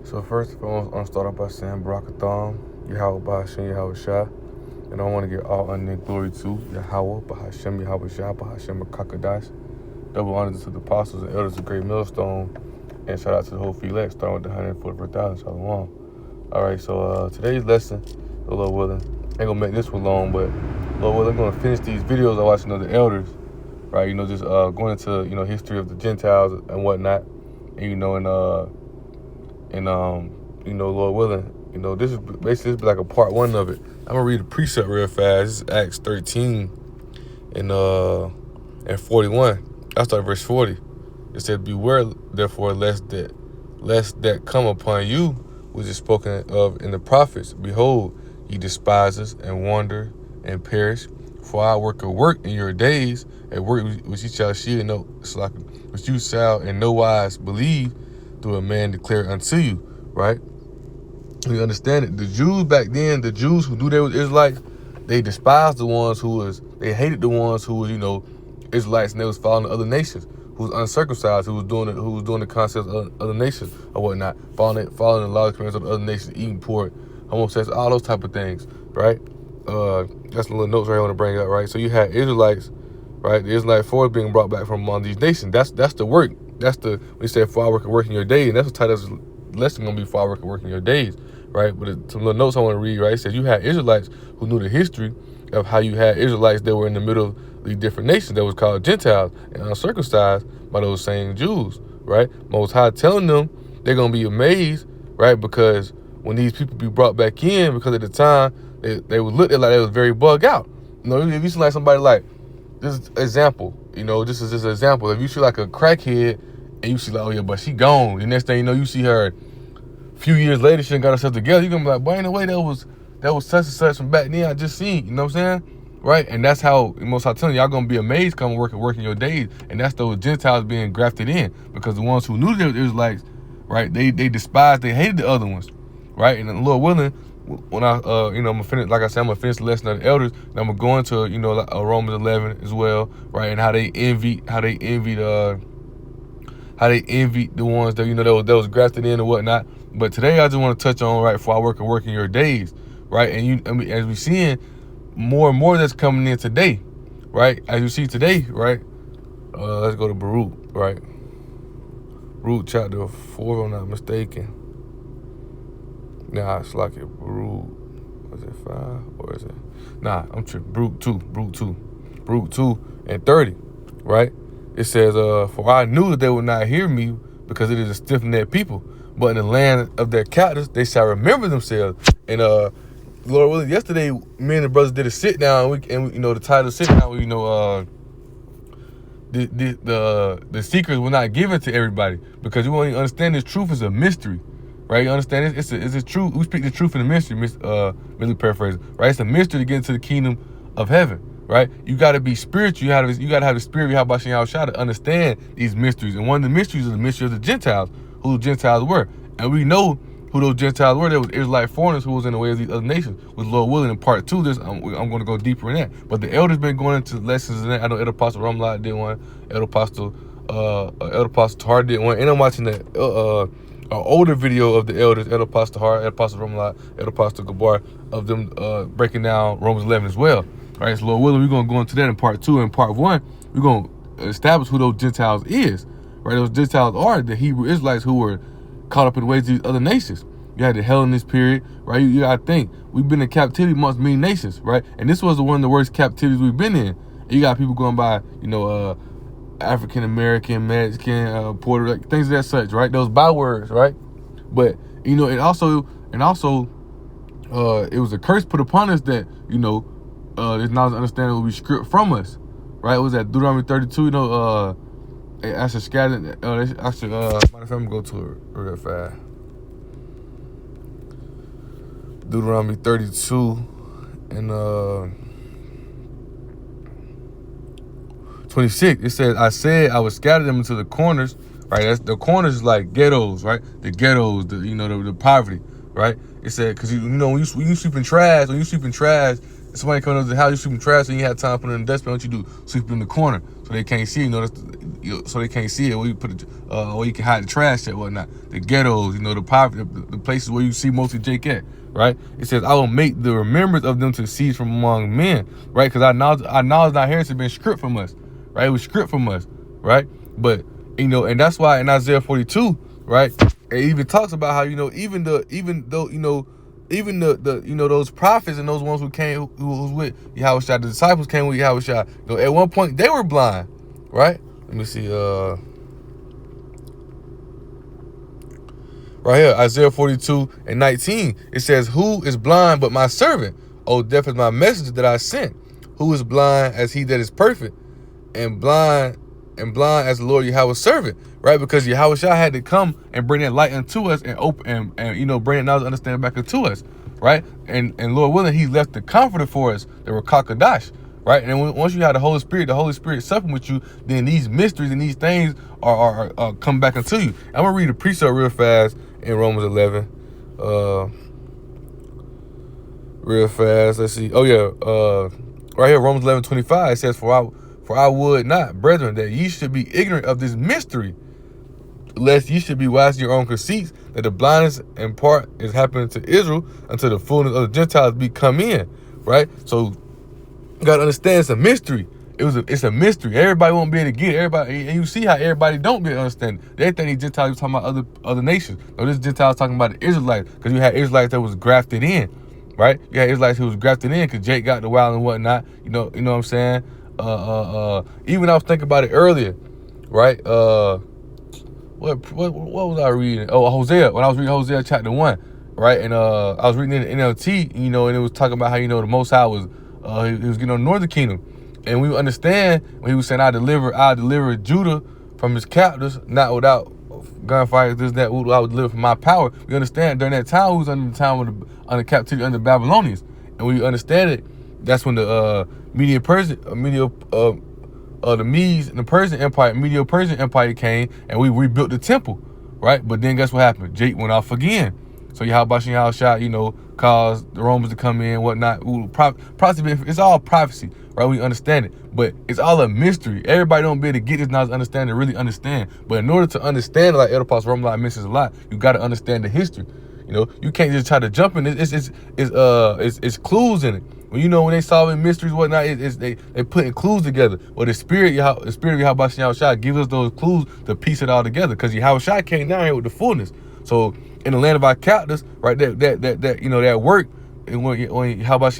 So first of all, I'm going to start off by saying Barakatham, Yahweh Bahashem Yahweh Shah. And I want to give all honor and glory to Yahweh Bahashem Yahweh Shah Bahashem Kakadash. Double honor to the apostles and elders of Great Millstone. And shout out to the whole elect, starting with the 144,000. Shalom. Alright, so today's lesson, Lord willing, ain't going to make this one long, but Lord willing, I'm going to finish these videos I watching of the elders. Right, just going into, history of the Gentiles and whatnot. And, Lord willing, this is basically like a part one of it. I'm gonna read a precept real fast. This is Acts 13 and 41. I start verse 40. It said, "Beware therefore lest that come upon you which is spoken of in the prophets. Behold, ye despisers and wander and perish. For I work a work in your days, a work which ye shall see and know, which you shall in no wise believe, through a man declare unto you." Right? We understand it. The Jews back then, the Jews who knew they was Israelites, they despised the ones they hated the ones who was, Israelites, and they was following the other nations, who was uncircumcised, who was doing the concepts of other nations or whatnot, following the law experience of the other nations, eating pork, homosexual, all those type of things, right? That's the little notes right I want to bring up, right? So you had Israelites, right? The Israelite force being brought back from among these nations. That's the work. That's the, we say, for our work in your days, and that's the title of this lesson going to be, for our work in your days, right? But some little notes I want to read, right? It says you had Israelites who knew the history of how you had Israelites that were in the middle of these different nations that was called Gentiles and uncircumcised by those same Jews, right? Most High telling them they're going to be amazed, right? Because when these people be brought back in, because at the time, they would look at like they was very bug out. If you see like somebody like, this is example, this is just an example. If you see like a crackhead and you see like, oh yeah, but she gone. The next thing you know, you see her a few years later, she done got herself together. You're going to be like, boy, ain't no way that was such and such from back then. I just seen, you know what I'm saying? Right? And that's how, most I'm telling you, y'all going to be amazed come working your days. And that's those Gentiles being grafted in, because the ones who knew they were Israelites, right, they despised, they hated the other ones, right? And the Lord willing, when I, I'm gonna finish, like I said, I'm gonna finish the lesson of the elders, and I'm gonna go into, Romans 11 as well, right? And how they envied the ones that, that was grafted in and whatnot. But today I just want to touch on, right, for our work in your days, right? And as we seeing more and more that's coming in today, right? As you see today, right? Let's go to Baruch, right? Baruch chapter 4, if I'm not mistaken. Nah, it's like it. Baruch, was it 5 or is it? Nah, I'm tripping. Baruch 2 and 30, right? It says, "For I knew that they would not hear me, because it is a stiff-necked people. But in the land of their captives, they shall remember themselves." And Lord willing, yesterday, me and the brothers did a sit down, and the title sit down. The secrets were not given to everybody, because you want to understand this truth is a mystery, right? You understand it's a truth. We speak the truth in the mystery. Really paraphrase, right? It's a mystery to get into the kingdom of heaven, right? You got to be spiritual. You got to have the spirit of Yahweh Shah to understand these mysteries. And one of the mysteries is the mystery of the Gentiles, who the Gentiles were, and we know who those Gentiles were. There was Israelite foreigners who was in the way of these other nations. With Lord willing, in part 2, I'm going to go deeper in that. But the elders been going into lessons in that. I know Elder Apostle Ramlot did one. Elder Apostle Tahar did one. And I'm watching that an older video of the elders, Elder Apostle Tahar, Elder Apostle Ramlot, Elder Apostle Gabar, of them breaking down Romans 11 as well. All right, so Lord willing, we're going to go into that in part 2. In part 1, we're going to establish who those Gentiles is. Right, those Gentiles are the Hebrew Israelites who were caught up in the ways of these other nations. You had the Hellenist period, right? You gotta think, we've been in captivity amongst many nations, right? And this was one of the worst captivities we've been in. And you got people going by, African American, Mexican, Puerto Rican, things of that such, right? Those bywords, right? But it also it was a curse put upon us that this knowledge and understanding will be stripped from us, right? It was at Deuteronomy 32, I should scatter. Matter of fact, I'm gonna go to it real fast. Deuteronomy 32 and 26. It says, "I said I would scatter them into the corners." Right, that's the corners is like ghettos, right? The ghettos, the poverty, right? It said, because when you sweeping trash, somebody comes to the house, you sweep trash, and you have time to put it in the dustbin. What you do? Sweep it in the corner so they can't see. So they can't see it. Where you put it, where you can hide the trash at, whatnot. The ghettos, the poverty, the places where you see mostly Jake at. Right? It says, I will make the remembrance of them to cease from among men. Right? Because our knowledge not here has been stripped from us. Right? It was stripped from us. Right? But and that's why in Isaiah 42, right, it even talks about how even those prophets and those ones who came who was with Yahushua, the disciples came with Yahushua. At one point they were blind, right? Let me see. Right here, Isaiah 42:19. It says, "Who is blind but my servant? O deaf is my messenger that I sent. Who is blind as he that is perfect, and blind as the Lord Yahweh's servant," right? Because Yahushua had to come and bring that light unto us and open and bring that knowledge and understanding back into us, right? And Lord willing, He left the Comforter for us, the Rakakadash, right? And then once you have the Holy Spirit supping with you, then these mysteries and these things are come back into you. I'm gonna read a precept real fast in Romans 11, real fast. Let's see. Oh yeah, right here, Romans 11:25. It says, For I would not, brethren, that ye should be ignorant of this mystery, lest ye should be wise in your own conceits, that the blindness in part is happening to Israel until the fullness of the Gentiles be come in. Right? So you gotta understand it's a mystery. It's a mystery. Everybody won't be able to get it. Everybody, and you see how everybody don't be able to understand it. They think these Gentiles was talking about other nations. No, this Gentiles talking about the Israelites, because you had Israelites that was grafted in, right? You had Israelites who was grafted in because Jake got the wild and whatnot. You know what I'm saying? Even I was thinking about it earlier, right? What was I reading? Oh, Hosea. When I was reading Hosea chapter 1, right? And I was reading it in NLT, and it was talking about how the Most High was he was getting on the northern kingdom, and we understand when he was saying, I deliver Judah from his captors, not without gunfire, this, that, I would deliver from my power. We understand during that time, we was under the time under captivity under the Babylonians, and we understand it. That's when the the Medes and the Persian Empire, Medo-Persian Empire came, and we rebuilt the temple, right? But then guess what happened? Jake went off again. So Yahushua, caused the Romans to come in, whatnot. It's all prophecy, right? We understand it, but it's all a mystery. Everybody don't be able to get this knowledge, understand, and really understand. But in order to understand, like Elder Pastor Romelot mentions a lot, you got to understand the history. You can't just try to jump in. It's clues in it. When they solving mysteries, whatnot, they putting clues together. Well, the spirit of Yahushua gives us those clues to piece it all together. Because Yahushua came down here with the fullness. So in the land of our captors, right, that work. And when Yahushua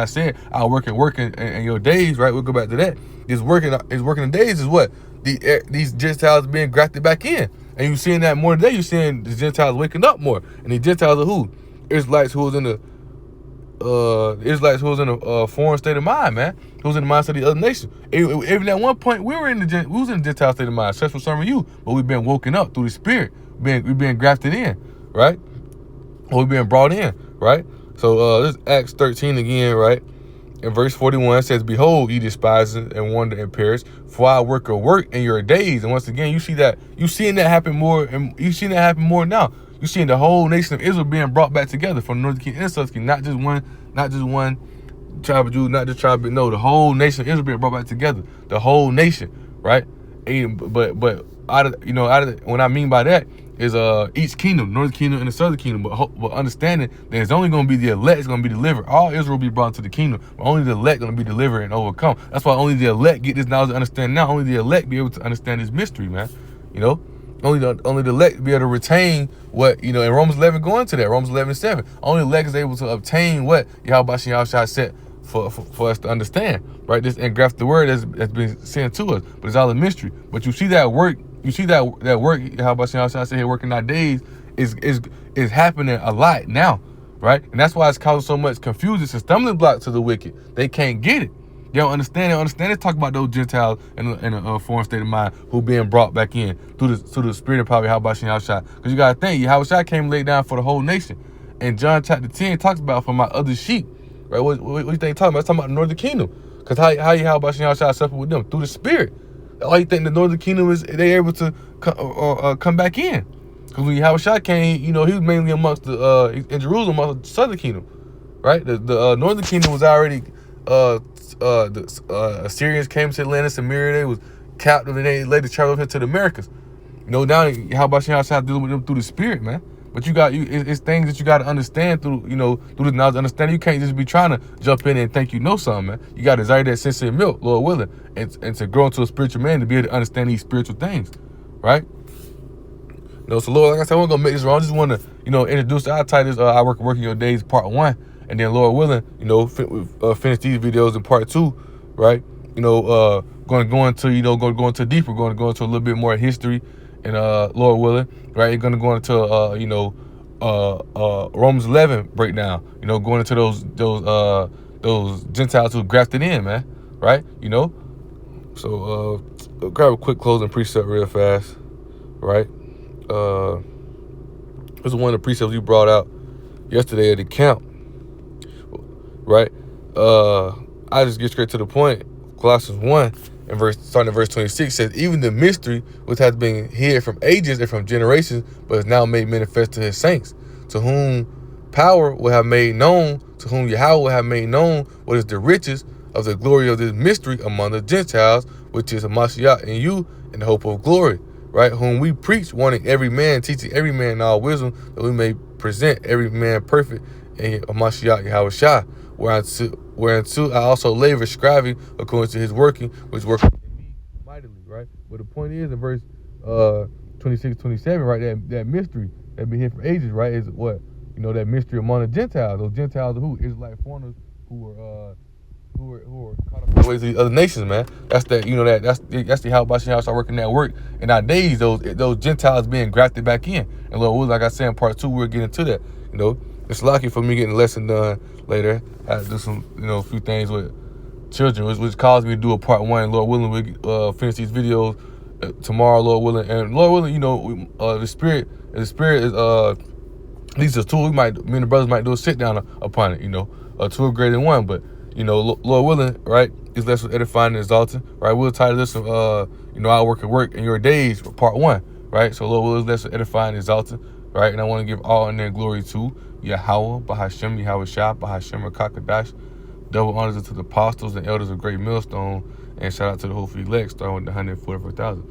said, "I'll work in your days," right? We'll go back to that. His working in days is what these Gentiles being grafted back in. And you're seeing that more today. You're seeing the Gentiles waking up more. And the Gentiles are who? Israelites who was in the foreign state of mind, man. Who was in the mindset of the other nation. Even at one point, we was in the Gentile state of mind, such for some of you. But we've been woken up through the Spirit. We've been grafted in, right? Or we've been brought in, right? So this is Acts 13 again, right? In verse 41, it says, "Behold, ye despisers, and wonder and perish, for I work a work in your days." And once again, you seeing that happen more, and you seeing that happen more now. You seeing the whole nation of Israel being brought back together from the northern kingdom and southern kingdom, not just one tribe of Jews, not just tribe, but no, the whole nation of Israel being brought back together, the whole nation, right? But what I mean by that is each kingdom, northern kingdom and the southern kingdom, but understanding that it's only going to be the elect is going to be delivered. All Israel will be brought to the kingdom, but only the elect going to be delivered and overcome. That's why only the elect get this knowledge and understand now. Only the elect be able to understand this mystery, man. Only the elect be able to retain what, in Romans 11 going to that, Romans 11:7. Only the elect is able to obtain what Yahushua said for us to understand, right? This engraft the word that's been sent to us, but it's all a mystery. But you see that work. You see that work, Yahushua said here, working our days is happening a lot now, right? And that's why it's causing so much confusion. It's a stumbling block to the wicked. They can't get it. They don't understand. They talk about those Gentiles in a foreign state of mind who being brought back in through the spirit of power, Yahushua. Because you got to think, Yahushua came laid down for the whole nation. And John chapter 10 talks about for my other sheep, right? What you think talking about? It's talking about the northern kingdom. Because how Yahushua suffered with them? Through the spirit. All you think the northern kingdom is they able to come back in? Because when Yahushua came, he was mainly amongst in Jerusalem amongst the southern kingdom, right? The northern kingdom was already the Assyrians came to Atlantis and Myriad. They was captive and they led the travel up here to the Americas. Now how about you how to deal with them through the spirit, man? But it's things that you got to understand through the knowledge, understanding. You can't just be trying to jump in and think you know something, man. You got to desire that sincere milk, Lord willing, and to grow into a spiritual man to be able to understand these spiritual things, right? So Lord, like I said, we're gonna make this wrong. I just want to, introduce. I'll title this I Work Working Your Days Part 1, and then Lord willing, finish these videos in Part 2, right? Going to go into, go into deeper, going to go into a little bit more history, and Lord willing, right? You're gonna go into Romans 11 breakdown. Going into those Gentiles who grafted in, man, right? So grab a quick closing precept real fast, right? This is one of the precepts you brought out yesterday at the camp, right? I just get straight to the point. Colossians 1 and starting at verse 26 says, even the mystery which has been hid from ages and from generations, but is now made manifest to his saints, to whom power will have made known, to whom Yahweh will have made known what is the riches of the glory of this mystery among the Gentiles, which is Hamashiach in you, in the hope of glory, right? Whom we preach, warning every man, teaching every man in all wisdom, that we may present every man perfect in Hamashiach Yahushua, whereunto I also labor, striving according to his working, which worketh in me mightily, right? But the point is, in verse 26, 27, right, that mystery that been here for ages, right, is what? That mystery among the Gentiles. Those Gentiles are who? Israelite foreigners who were caught up in the ways of the other nations, man. That's the how about you start working that work in our days. Those Gentiles being grafted back in, and Lord, like I said in Part 2, we're getting to that. It's lucky for me getting the lesson done later. I had to do some, a few things with children, which caused me to do a Part 1. Lord willing, we'll finish these videos tomorrow, Lord willing. And Lord willing, the spirit is these are tools. Me and the brothers might do a sit down upon it, two are greater than one. But Lord willing, right? This lesson edifying and exalting, right? We'll title this I work in your days for Part 1, right? So Lord willing, this lesson edifying and exalting, right? And I want to give all in their glory to Yahweh, Bahashem, Yahweh Shah, Bahashem, Kakadash. Double honors to the apostles and elders of Great Millstone, and shout out to the whole elect, starting with the 144,000.